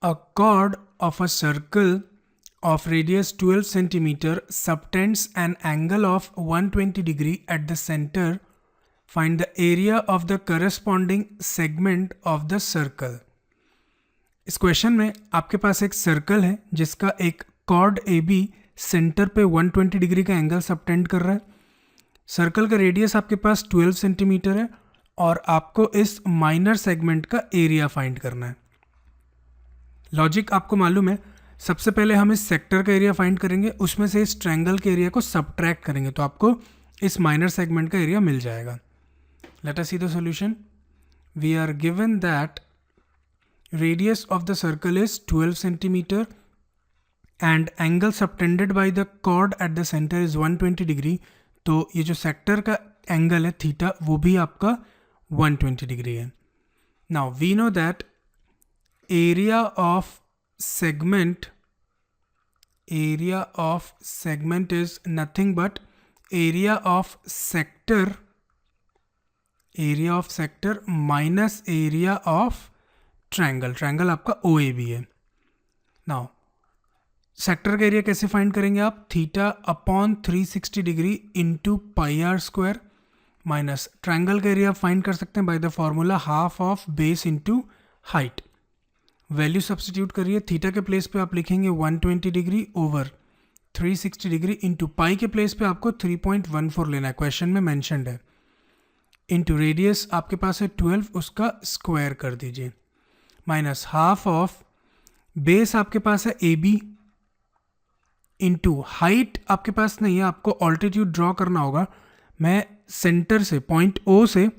A chord of a circle of radius 12 centimeter subtends an angle of 120 degree at the center. Find the area of the corresponding segment of the circle. इस question में आपके पास एक circle है जिसका एक cord A B centre पे 120 degree का angle subtend कर रहा है. सर्कल का रेडियस आपके पास 12 सेंटीमीटर है और आपको इस माइनर सेगमेंट का एरिया फाइंड करना है. लॉजिक आपको मालूम है. सबसे पहले हम इस सेक्टर का एरिया फाइंड करेंगे, उसमें से इस ट्रायंगल के एरिया को सबट्रैक्ट करेंगे तो आपको इस माइनर सेगमेंट का एरिया मिल जाएगा. Let us see the solution. We are given that radius of the circle is 12 centimeter and angle subtended by the chord at the center is 120 degree. तो ये जो सेक्टर का एंगल है theta वो भी आपका 120 डिग्री है. Now we know that area of segment is nothing but area of sector minus area of triangle आपका ओ ए बी है. नाउ सेक्टर का एरिया कैसे फाइंड करेंगे आप? Theta upon 360 degree into pi r square minus triangle का area आप find कर सकते हैं by the formula half of base into height. Value substitute करिए. थीटा के प्लेस पे आप लिखेंगे 120 degree over 360 degree into pi के प्लेस पे आपको 3.14 लेना है, क्वेश्चन में मैंशनड है, इंटू रेडियस आपके पास है 12, उसका स्क्वायर कर दीजिए, माइनस हाफ ऑफ बेस आपके पास है ए बी इंटू हाइट आपके पास नहीं है, आपको ऑल्टीट्यूड ड्रॉ करना होगा. मैं सेंटर से पॉइंट ओ से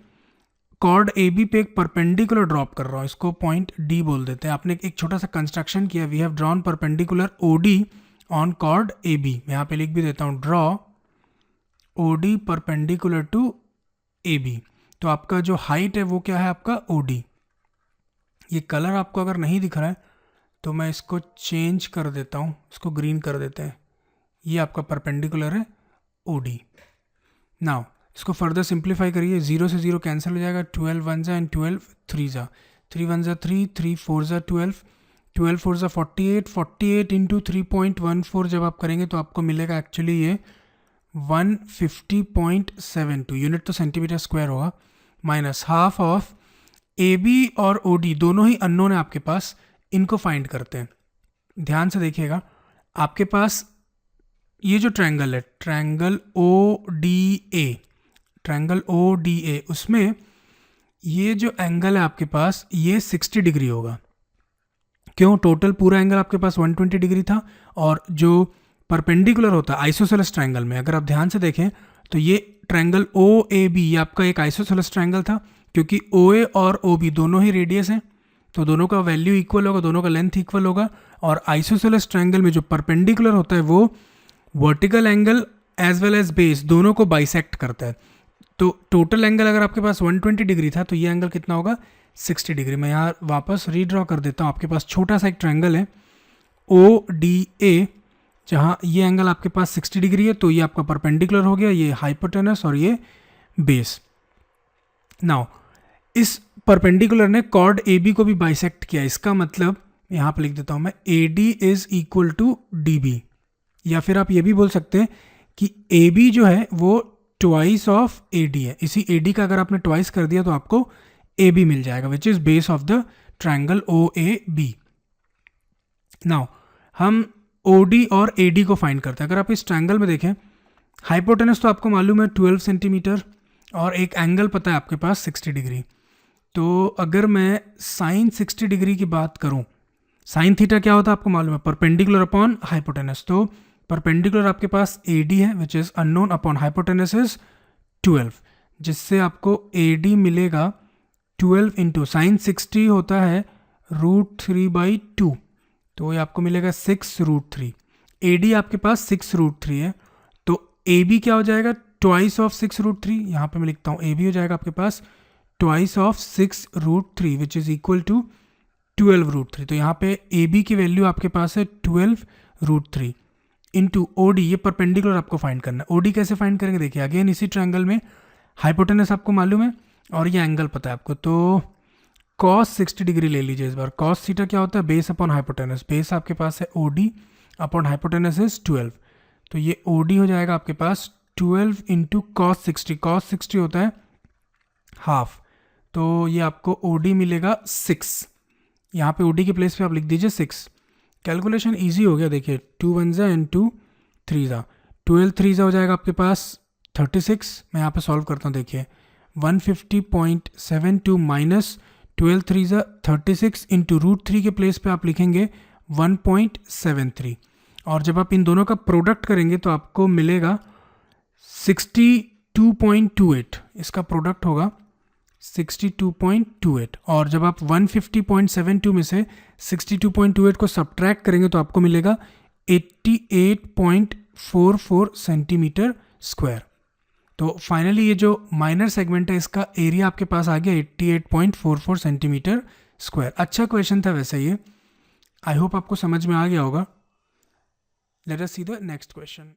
कॉर्ड ए बी पे एक परपेंडिकुलर ड्रॉप कर रहा हूँ, इसको पॉइंट डी बोल देते हैं. आपने एक छोटा सा कंस्ट्रक्शन किया. We have drawn perpendicular O D on chord A B. मैं यहाँ पे लिख भी देता हूँ draw O D perpendicular to A B. तो आपका जो हाइट है वो क्या है? आपका ओ डी. ये कलर आपको अगर नहीं दिख रहा है तो मैं इसको चेंज कर देता हूँ, इसको ग्रीन कर देते हैं. ये आपका परपेंडिकुलर है ओ डी. नाउ इसको फर्दर सिंप्लीफाई करिए. 0 से 0 कैंसिल हो जाएगा. 12 1 जा एंड 12 3 जा. 3 1 जा 3, 3 4 जा 12, 12 4 जा 48, 48 इंटू 3.14 जब आप करेंगे तो आपको मिलेगा एक्चुअली ये 150.72 यूनिट तो सेंटीमीटर स्क्वायर होगा, minus half of A B और ओ डी दोनों ही अननोन है आपके पास. इनको फाइंड करते हैं. ध्यान से देखिएगा, आपके पास ये जो ट्रायंगल है ट्रायंगल ओ डी ए, उसमें ये जो एंगल है आपके पास ये 60 डिग्री होगा. क्यों? टोटल पूरा एंगल आपके पास 120 डिग्री था और जो परपेंडिकुलर होता है आइसोसेलेस ट्रायंगल में, अगर आप ध्यान से देखें तो ये ट्रायंगल ओ ए बी ये आपका एक आइसोसेलेस ट्रायंगल था, क्योंकि ओ ए और ओ बी दोनों ही रेडियस हैं तो दोनों का वैल्यू इक्वल होगा, दोनों का लेंथ इक्वल होगा. और आइसोसेलेस ट्रायंगल में जो परपेंडिकुलर होता है वो vertical angle as well as base दोनों को बाइसेक्ट करता है. तो टोटल एंगल अगर आपके पास 120 डिग्री था तो ये एंगल कितना होगा? 60 डिग्री. मैं यहाँ वापस रीड्रॉ कर देता हूँ. आपके पास छोटा सा एक ट्रायंगल है ओ डी ए, जहाँ ये एंगल आपके पास 60 डिग्री है, तो ये आपका परपेंडिकुलर हो गया, ये हाइपोटेनस और ये बेस. नाउ इस परपेंडिकुलर ने कॉर्ड ए बी को भी बाइसेक्ट किया. इसका मतलब यहाँ पे लिख देता हूँ मैं A D is equal to D B, या फिर आप ये भी बोल सकते हैं कि ए बी जो है वो ट्वाइस ऑफ ए डी है. इसी ए डी का अगर आपने ट्वाइस कर दिया तो आपको ए बी मिल जाएगा, which is base of the triangle O A B. Now हम ओ डी और ए डी को फाइंड करते हैं. अगर आप इस ट्रायंगल में देखें, हाइपोटेनस तो आपको मालूम है 12 सेंटीमीटर और एक एंगल पता है आपके पास 60 डिग्री. तो अगर मैं साइन 60 डिग्री की बात करूं, साइन थीटा क्या होता है आपको मालूम है? Perpendicular upon hypotenuse. तो परपेंडिकुलर आपके पास ए डी है which is unknown upon hypotenuse is 12, जिससे आपको ए डी मिलेगा 12 इंटू साइन 60 होता है √3/2, तो ये आपको मिलेगा 6√3. ए डी आपके पास 6√3 है, तो ए बी क्या हो जाएगा? Twice of 6√3. यहाँ पे मैं लिखता हूँ ए बी हो जाएगा आपके पास twice of 6√3 which is equal to 12√3. तो यहाँ पे ए बी की वैल्यू आपके पास है 12√3 इंटू ओ डी. ये परपेंडिकुलर आपको फाइंड करना है. ओ डी कैसे फाइंड करेंगे? देखिए अगेन इसी ट्रायंगल में हाइपोटेनस आपको मालूम है और ये एंगल पता है आपको, तो कॉस 60 डिग्री ले लीजिए इस बार। कॉस थीटा क्या होता है? Base upon hypotenuse. बेस आपके पास है OD अपॉन हाइपोटेनस इज 12, तो ये OD हो जाएगा आपके पास 12 इंटू कॉस 60। कॉस 60 होता है हाफ, तो ये आपको OD मिलेगा 6। यहाँ पे OD के प्लेस पे आप लिख दीजिए 6। कैलकुलेशन इजी हो गया, देखिए 2 1 ज़ा एंड 2 3 ज़ा, 12 3 ज़ा हो जाएगा आपके पास 36। मैं यहाँ पे सॉल्व करता हूँ, देखिए 150.72 माइनस 12 3 ज़ा 36 इंटू √3 के प्लेस पे आप लिखेंगे 1.73, और जब आप इन दोनों का प्रोडक्ट करेंगे तो आपको मिलेगा 62.28। इसका प्रोडक्ट होगा 62.28, और जब आप 150.72 में से 62.28 को सब्ट्रैक्ट करेंगे तो आपको मिलेगा 88.44 सेंटीमीटर स्क्वायर। तो फाइनली ये जो माइनर सेगमेंट है इसका एरिया आपके पास आ गया 88.44 सेंटीमीटर स्क्वायर। अच्छा क्वेश्चन था वैसे ये, आई होप आपको समझ में आ गया होगा। Late us see the next question.